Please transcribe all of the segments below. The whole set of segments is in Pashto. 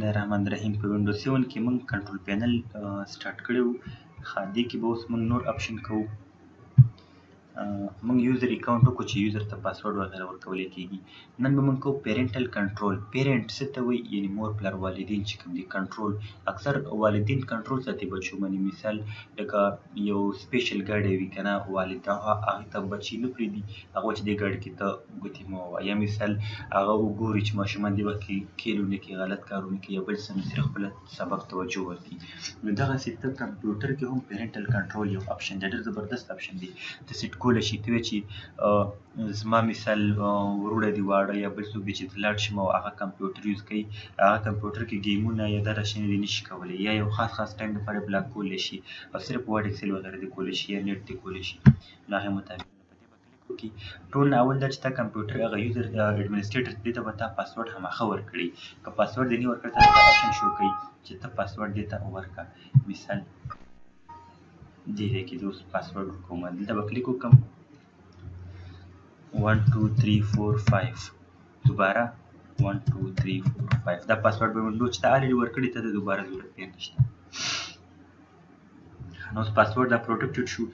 الله الرحمن الرحیم په وینډوز 7 کې موږ کنټرول پینل سٹارټ کړی وو. دې کې به اوس موږ نور اپشن کوو. موږ یوزر اکاونټ وکړو چې یوزر ته پاسورډ وغیره ورکولی کېږي. نن به موږ کوو پیرنټل کنټرول. پیرنټ څه ته وایي؟ یعنې مور پلار والدین چې کوم دي کنټرول. اکثر والدین کنټرول ساتي بچو باندې. مثال لکه یو سپیشل ګاډی وي که نه، والد هغې ته بچي نه پرېږدي هغه چې دې ګاډي کې ته ګوتې مه ووهه، یا مثال هغه وګوري چې ماشومان دې وخت کې کیل ونه کړي، غلط کار ونه کړي، یا بل څه نه صرف خپله سبق توجه ورکړي. نو دغسې ته کمپیوټر کې هم پیرنټل کنټرول یو اپشن دی، ډېر زبردست اپشن دی. ته سیټ کولی شي، ته وایې چې زما مثال وروڼه دي واړه یا بل څوک دی چې لاړ شم او هغه کمپیوټر یوز کوي، هغه کمپیوټر کې ګیمونه یا دغه شیان دې نشي کولی، یا یو خاص ټایم دپاره بلاک کولی شي او صرف ورډ اکسل وغیره دې کولی شي یا نیټ دې کولی شي. نو هغې مطابق کې ټول نه اول دا چې تا کمپیوټر هغه یوزر اډمنسټریټر دې ته به تا پاسورډ هماغه ورکړي. که پاسورډ دې نه ورکړی تا ته اپشن شو کوي چې ته پاسورډ دې ته ورکړه. مثال دې ځای کې زه اوس پاسورډ ورکوم، دلته به کلیک وکړم 1 2 3 4 5 دوباره 1 2 3 4 5 دا پاسورډ به وینډو چې تا الریډي ورکړي ته د دوباره ضرورت یې نشته. نو اوس پاسورډ دا پروټیکټډ شو.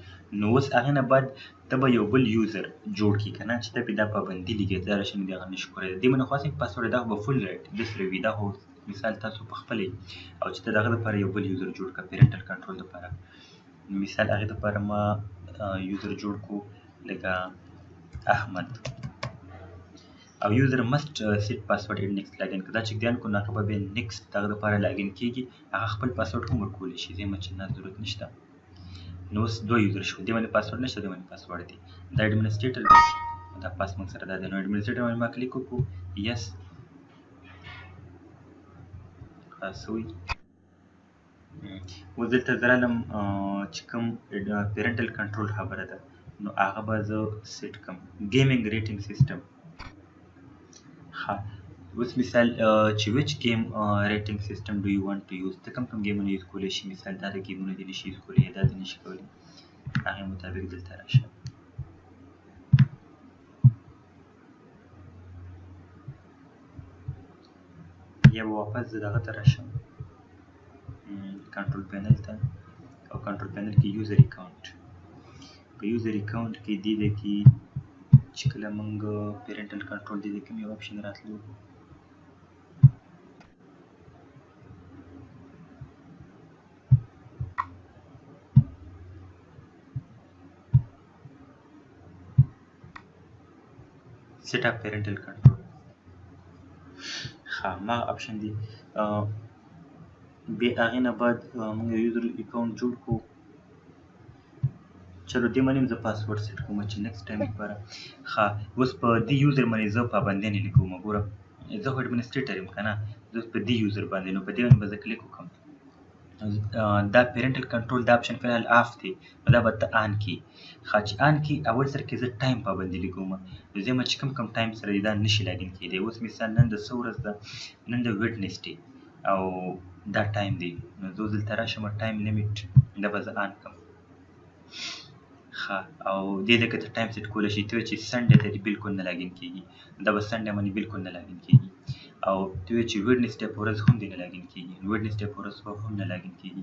نو اوس هغې نه بعد ته به یو بل یوزر جوړ کړي که نه، چې ته پرې دا پابندي لګوې ته دغه شی مې دغه نشي کولی. دې باندې خو هسې پاسورډ دغه به فل رایټ داسې وي. دا خو مثال تاسو په خپله او چې ته د هغه دپاره یو بل یوزر جوړ کړه پیرنټل کنټرول دپاره. مثال هغې دپاره ما یوزر جوړ کړو لکه احمد، او یوزر مست سیټ پاسورډ ایډ نیکسټ لاګین که دا چک دیان کړو نو هغه به بیا نیکسټ دغه دپاره لاګین کېږي، هغه خپل پاسورډ هم ورکولی شي. زه چې نه ضرورت نشته. نو اوس دوه یوزر شو، دې باندې پاسورډ نشته، دې باندې پاسورډ دی. دا اډمنسټریټر دی، دا پاس موږ سره دا دی. نو اډمنسټریټر باندې ما کلیک وکړو، یس خلاص شوي. اوس دلته زه رالم چې کوم پیرنټل کنټرول خبره ده نو هغه به زه سیټ کړم. ګیمینګ ریټینګ سیسټم. ښه اوس مثال چې وچ ګیم ریټینګ سیسټم ډو یو وانټ ټو یوز، ته کوم ګیمونه یوز کولی شي. مثال دا د ګیمونه دې نشي یوز کولی یا دا دې نشي کولی، هغې مطابق دلته راشه. یا به واپس زه دغه ته راشم کنټرول پینل ته، او کنټرول پینل کې یوزر اکاونټ. په یوزر اکاونټ کې دې ځای کې چې کله موږ پیرنټل کنټرول دې ځای کې یو اپشن راتلو سیټ اپ پیرنټل کنټرول. ښه ما اپشن دی. بیا هغې نه بعد موږ یو یوزر اکاونټ جوړ کړو. چلو دې باندې هم زه پاسورډ سیټ کوم چې نیکسټ ټایم لپاره. ښه اوس په دې یوزر باندې زه پابندیانې لیکوم. ګوره زه خو اډمنسټریټر یم که نه، زه اوس په دې یوزر باندې، نو په دې باندې به زه کلیک وکړم. دا پیرنټل کنټرول دا اپشن فی الحال آف دی، نو دا به ته آن کړي. ښه چې آن کړي اول سر کې زه ټایم پابندي لیکوم. نو زه چې کوم ټایم سره دا نشي لاګین کېدی. اوس مثال نن د څه ورځ ده؟ نن د ویډنس ډے او دا ټایم دی. نو زه دلته راشم ټایم لیمیټ دا به زه آن کړم. ښه او دې ځای کې ته ټایم سیټ کولی شي. ته وایې چې سنډې ته دې بلکل نه لاګین کېږي، دا به سنډې باندې بلکل نه لاګین کېږي. او ته وایې چې ویډنس ډے په ورځ هم دې نه لاګین کېږي، ویډنس ډے په ورځ هم نه لاګین کېږي.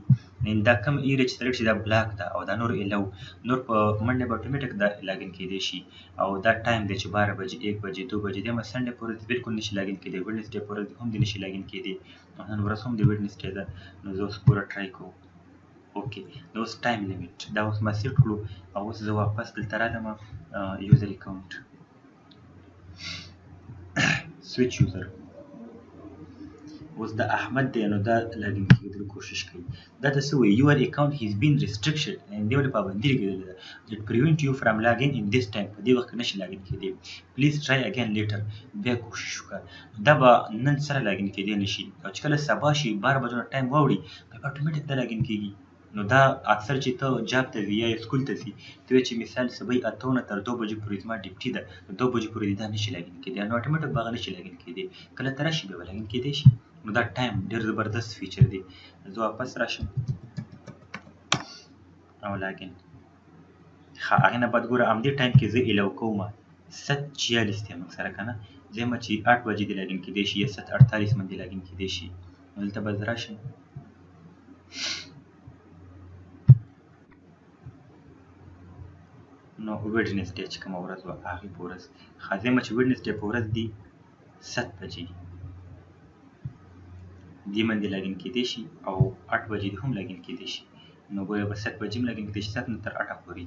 دا کوم ایریا چې سلیکټ شي دا بلاک ده، او دا نور الو نور په منډې به اتومېټک دا لاګین کېدی شي. او دا ټایم دی چې 12 بجې 1 بجې 2 بجې دی. سنډې په ورځ بلکل نشي لاګین کېدی، ویډنس ډے په ورځ هم دې نشي لاګین کېدی. نن ورځ هم د ویډنس ډے ده. نو زه اوس پوره ټرای کوم. اوکې نو اوس ټایم لیمیټ دا اوس ما سیټ کړو. او اوس زه واپس دلته رالم یوزر اکاونټ سویچ یوزر. اوس د احمد دی نو دا لاګین کېدلو کوشش کوي. دا ته څه وایي؟ یور اکاونټ هیز بین ریسټرکشن، دې ولې پابندي لګېدلې ده. اټ پریونټ یو فرام لاګین ان دس ټایم، په دې وخت کې نشي لاګین کېدی. پلیز ټرای اګین لیټر، بیا کوشش وکړه. دا به نن سره لاګین کېدی نشي، او چې کله سبا شي 12 بجو نه ټایم واوړي بیا به اتومېټک دا لاګین کېږي. نو دا اکثر چې ته جاب ته ځي یا سکول ته ځي، ته وایې چې مثال صبح 8 نه تر 2 بجې پورې زما ډیوټي ده، 2 بجې پورې دا نشي لاګین کېدی، نو اتومېټک به هغه نشي لاګین کېدی. کله ته راشي بیا به لاګین کېدی شي. نو دا ټایم ډېر زبردست فیچر دی. زه واپس راشم او لاګین. ښه هغې نه بعد ګوره همدې ټایم کې زه الو کوم 7:46 دی موږ سره که نه. زه یم چې 8 بجې دې لاګین کېدی شي یا 7:48 باندې لاګین کېدی شي. دلته به زه راشم نو ویډنس ډے چې کومه ورځ وه هغې په ورځ خازمه چې ویډنس ډے په ورځ دي 7 بجې دې باندې لاګین کېدی شي او 8 بجې دې هم لاګین کېدی شي نو ګویا به 7 بجې هم لاګین کېدی شي 7 نه تر 8 پورې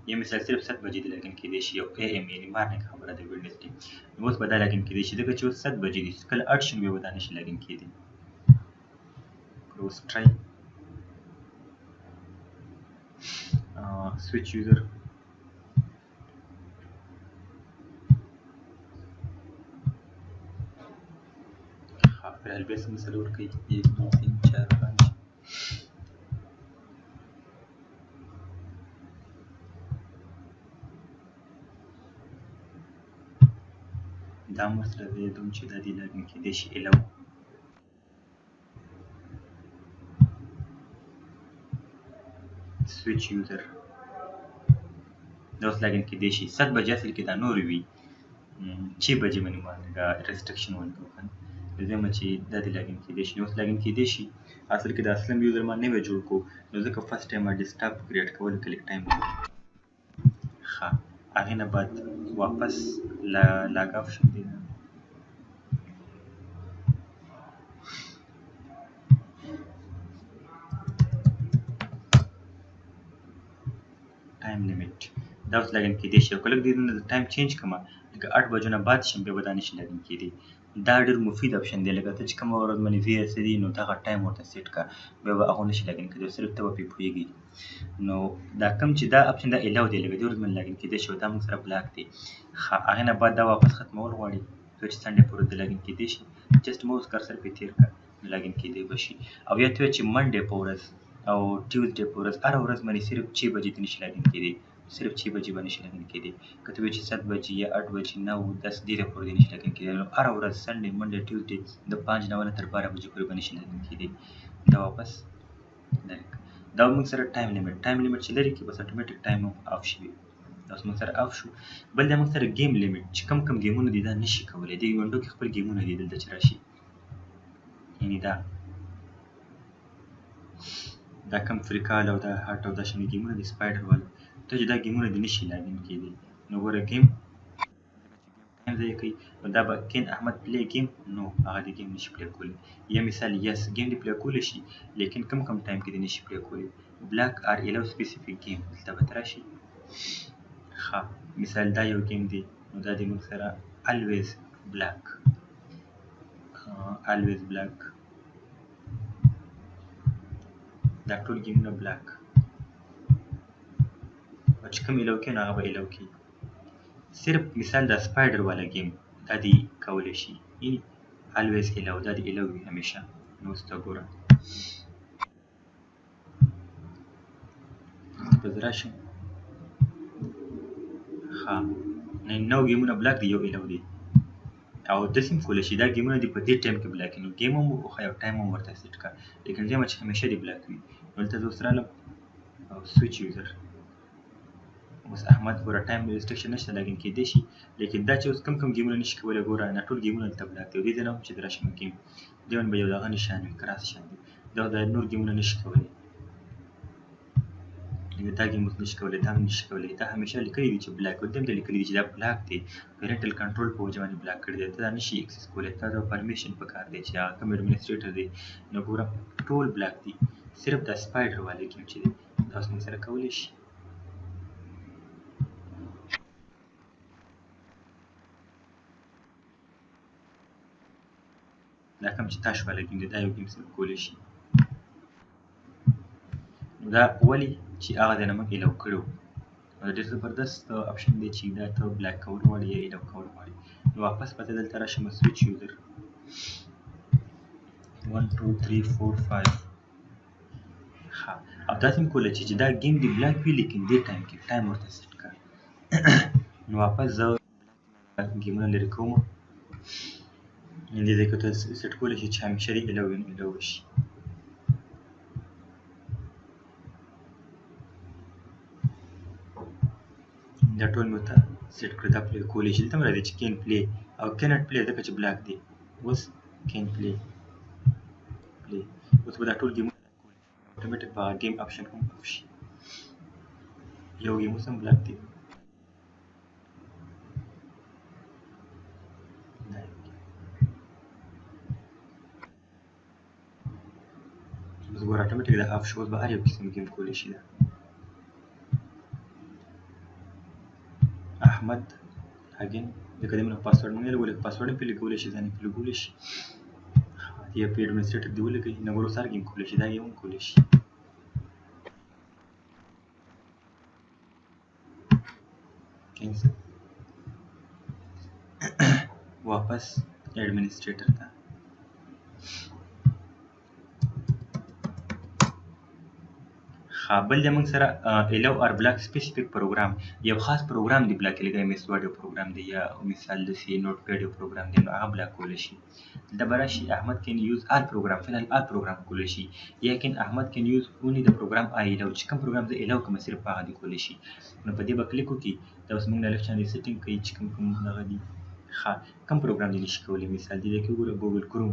یا مثال صرف 7 بجې دې لاګین کېدی شي او اے ایم یعنې مارننګ خبره ده ویډنس ډے نو اوس به دا لاګین کېدی شي ځکه چې اوس 7 بجې دي کله 8 شي بیا به دا نشي لاګین کېدی کلوز ټرای switch user فعل بیا څنګه سلور کوي 1 2 3 4 5 دا مسله دی دوم چې دا دې لاګین کېدی شي الو switch user دا اوس لاګین کېدی شي 7 بجې اصل کې دا نور وي 6 بجې باندې باندې دا ریسټرکشن ورکړو کنه زما چې دا دې لاګین کېدی شي اوس لاګین کېدی شي اصل کې د اصلم یوزر ما نه جوړ کو نو ځکه فرست ټایم ډیسکټاپ کریټ کول کلیک ټایم ښه هغې نه بعد واپس لاګ آف شم دی ټایم لیمټ دا اوس لاګین کېدی شي او که لږ دې نه ټایم چینج کړمه لکه 8 بجو نه بعد شم بیا به دا نشي لاګین کېدی دا ډېر مفید اپشن دی لکه ته چې کومه ورځ باندې وي ایس دي نو دغه ټایم ورته سیټ کړه بیا به هغه نشي لاګین کېدی صرف ته به پرې پوهېږي نو دا کوم چې دا اپشن دا الاو دی لکه دې ورځ باندې لاګین کېدی شي او دا موږ سره بلاک دی هغې نه بعد دا واپس ختمول غواړي څو چې سنډې پورې د لاګین کېدی شي جسټ موس کرسر پرې تېر کړه نو لاګین کېدی به شي او یا ته چې منډې په ورځ او ټیوزډے په ورځ هره ورځ باندې صرف 6 بجې ته نشي لاګین کېدی صرف 6 بجې باندې نشي لاګین کېدی که ته وایې چې 7 بجې یا 8 بجې 9 10 دې ته پورې نشي لاګین کېدی نو هره ورځ سنډې منډې ټیوزډے د 5 نه تر 12 بجې پورې به نشي لاګین کېدی دا واپس دا موږ سره ټایم لیمټ چې لري کې بس اتوماتیک ټایم آف شي دا اوس موږ سره آف شو بل دا موږ سره گیم لیمټ چې کم گیمونه دي دا نشي کولی دی وینډو کې خپل گیمونه دي دلته چې راشي یعنې دا کم فریکال او دا هارټ او دا شنې گیمونه دي سپایډر والا ته چې دا گیمونه دي نشي لاګین کېدی نو ګوره گیم ټایم ضایع کوي نو دا به کین احمد پلی گیم نو هغه د گیم نشي پلی کولی یا مثال یس گیم دې پلی کولی شي لیکن کم ټایم کې دې نشي پلی کولی بلاک آر الو سپیسیفیک گیم دلته به ته راشي ښه مثال دا یو گیم دی نو دا دی موږ سره الویز بلاک دا ټول گیمونه بلاک او چې کوم الو کوي نو هغه به الو کوي صرف مثال دا سپایډر والا گیم دا دی کولی شي یعنې الویز الو دا دی الو وي همیشه نو اوس ته ګوره به زه راشم ښه نو گیمونه بلاک دی یو الو دی او داسې هم کولی شي دا گیمونه دي په دې ټایم کې بلاک نو گیم هم وخوښه یو ټایم هم ورته سیټ کړه لیکن زما چې همیشه دې بلاک وي نو دلته زه اوس رالم او سویچ یوزر اوس احمد ګوره ټایم ریسټرکشن نشته لاګین کېدی شي لیکن دا چې اوس کم گیمونه نشي کولی ګوره نه ټول گیمونه دلته بلاک دی او دې ځای نه هم چې د راشم گیم دې باندې به یو دغه نشان وي کراس شان دی دا نور گیمونه نشي کولی دا گیم اوس نشي کولی دا هم نشي کولی دا همیشه لیکلي دي چې بلاک وي دلته لیکلي دي چې دا بلاک دی پیرنټل کنټرول په وجه باندې بلاک کړی دی ته دا نشي اکسس کولی تا ته پرمیشن پکار دی چې هغه کوم ایډمنسټریټر دی نو ګوره ټول بلاک دي صرف دا سپایډر والا گیم چې دی دا اوس موږ سره کولی شي دا کوم چې تاش والا گیم دی دا یو گیم سره کولی شي دا ولې چې هغه ځای نه موږ الو کړی وو نو ډېر زبردست اپشن دی چې دا ته بلاک کول غواړي یا الو کول غواړي نو واپس به زه دلته راشم سویچ یوزر 1 2 3 4 5 ښه او داسې هم کولی چې دا گیم دی بلاک وي لیکن دې ټایم کې ټایم ورته سیټ کړه نو واپس زه گیمونه لرې کوم دې ځای کې ته سیټ کولی شي چې همیشه دې الو وي نو الو وشي دا ټول مې ورته سیټ کړه دا پلی کولی شي دلته هم راځي چې کین پلی او کینټ پلی ځکه چې بلاک دی اوس کین پلی پلی اوس به دا ټول ګیمونه اتوماتیک په گیم آپشن هم اف شي یو گیم اوس هم بلاک دی اوس ګوره اتوماتیک دا اف شو اوس به هر یو قسم گیم کولی شي دا احمد اگین د کلمې پاسورډ مونږ یې ولګ پاسورډ په لګولې شي ځان په لګولې شي یا په ایڈمنسټریټر دی ولګي نو ورو سره گیم کولې شي دا یې هم کولې شي کینسل واپس ایڈمنسټریټر ته بل د موږ سره الو ار بلاک سپیسیفیک پروګرام یو خاص پروګرام دی بلاک لګي مس وډیو پروګرام دی یا مثال د سی نوٹ پیډ یو پروګرام دی نو هغه بلاک کول شي د براشي احمد کین یوز ال پروګرام فعل ال پروګرام کول شي یقین احمد کین یوز اونلی د پروګرام ای لو چې کوم پروګرام دی الو کوم صرف هغه دی کول شي نو په دې به کلیک وکړي دا اوس موږ د لکشن سیټینګ کوي چې کوم هغه دی کوم پروګرام دی نشي کولای مثال دی کې ګوره ګوګل کروم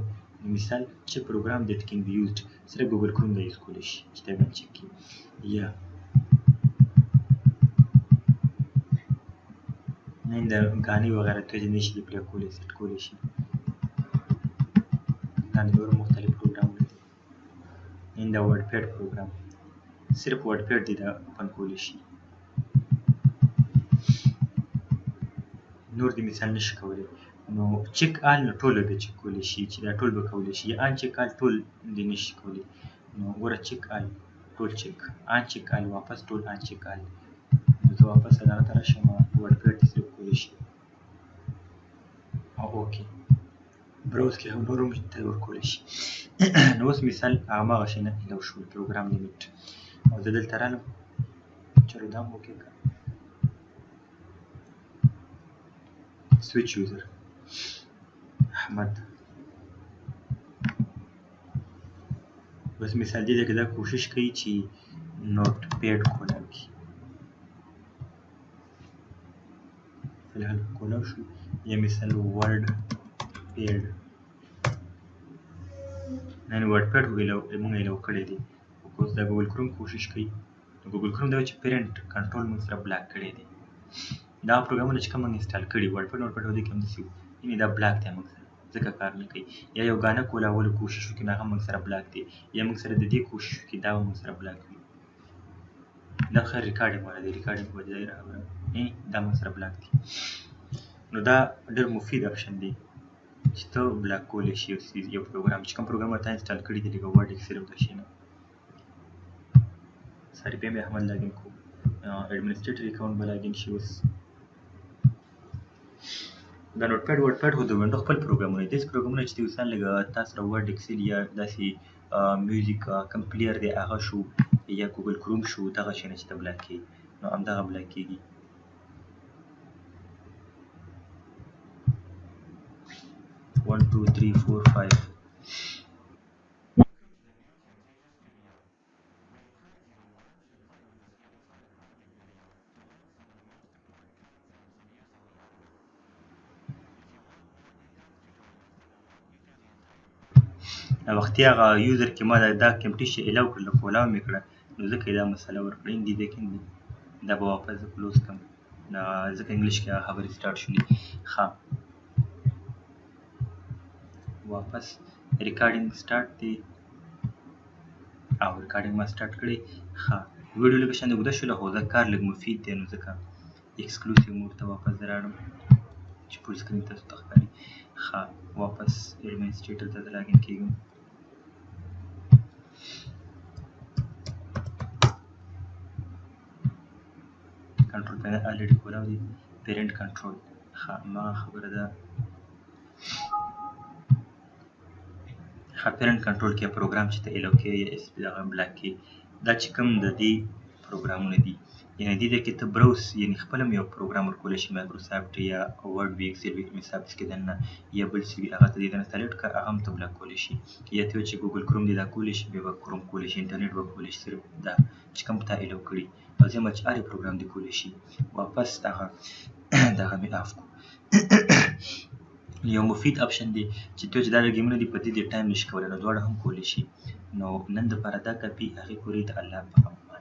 مثال چې پروګرام د کین بی یوزډ سره ګوګل کروم د یوز کول شي چې دا چک کی یا نن د غاني وغیرہ ته نشي دی پلی کولای سیټ کولای شي دا نور مختلف پروګرامونه دي نن دا ورډ پیډ پروګرام صرف ورډ پیډ دی دا اوپن کولای شي نور دی مثال نشي کولای نو چک آل نو ټول به چک کولای شي چې دا ټول به کولای شي ان چک آل ټول دی نشي کولای نو ګوره چک آل ټول چک ان چک آل واپس ټول ان چک آل نو زه واپس اداره ته راشم ورډ پیډ صرف کولی شي او اوکې براوز کې هم نور هم ته ورکولی شي نو اوس مثال هماغه شی نه لو شو پروګرام لیمیټ او زه دلته رالم چلو دا هم اوکې کړه سویچ یوزر احمد بس مثال دی که دا کوشش کوي چې نوٹ پیډ کولاو کړي فلحال کولاو شو یا مثال ورډ پیډ نن ورډ پیډ موږ یې لو کړی دی اوس دا ګوګل کروم کوشش کوي نو ګوګل کروم دا چې پیرنټ کنټرول موږ سره بلاک کړی دی دا پروګرامونه چې کوم موږ انسټال کړي ورډ پیډ نوټ پیډ ودی کوم دي یعنی دا بلاک دی موږ سره ځکه کار نه کوي یا یو غانه کولاول کوشش وکړي هغه موږ سره بلاک دی یا موږ سره د دې کوشش وکړي دا موږ سره بلاک دی دا خیر ریکارډینګ ولا دی ریکارډینګ په ځای راغلی نه دا موږ سره بلاک دی نو دا ډېر مفید اپشن دی چې ته بلاک کولی شي یو پروګرام چې کوم پروګرام ته انسټال کړي دی لکه ورډ ایکسل او داسې نه ساري بیا مې احمد لاګین کو ایڈمنسټریټر اکاونټ به لاګین شي اوس دا نوټ پیډ ورډ پیډ خو د وینډو خپل پروګرامونه دي پروګرامونه چې اوس لږ تاسو سره ورډ ایکسل یا داسې میوزیک کم پلیر دی هغه شو یا ګوګل کروم شو دغه شی نه چې ته بلاک کړي نو همدغه بلاک کېږي one two three four five وختي هغه یوزر کې ما دا کمپټي شي الو کړل کولاو مې کړه نو ځکه دا مسله ورکړې دي لیکن دا به واپس کلوز کم دا ځکه انګلیش کې خبرې سٹارټ شولې ها واپس ریکارډینګ سٹارټ دی او ریکارډینګ ما سٹارټ کړی ها ویډیو لکه شان اوږده شوله خو دا کار لږ مفید دی نو ځکه ایکسکلوسیو موډ ته واپس راړم چې فول سکرین تاسو ته ښکاري ها واپس ایڈمنسټریټر ته لاګین کېږم کنټرول پینل الریډي کولاو دی پیرنټ کنټرول ها ما خبره ده پیرنټ کنټرول کې پروګرام چې ته الو کې یا اس پی دغه بلاک کې دا چې کوم د دې پروګرامونه دي یعنی دې کې ته براوس یعنی خپل یو پروګرام ورکول شي مایکروسافټ یا ورډ وی ایکسل وی مثال کې دنه یا بل څه هغه ته دې انسټالیټ کړه هغه هم ته بلاک کول شي یا ته چې ګوګل کروم دې دا کول شي به کروم کول شي انټرنیټ وکول شي صرف دا چې کوم ته الو کړی او زه مچ اړ پروګرام دې کول شي واپس هغه مې اف کو یو مفید اپشن دی چې ته چې دا ګیمونه دي په دې ټایم نشي کولی نو دواړه هم کولی شي. نو نن دپاره دا کافي، هغې پورې د الله په امان.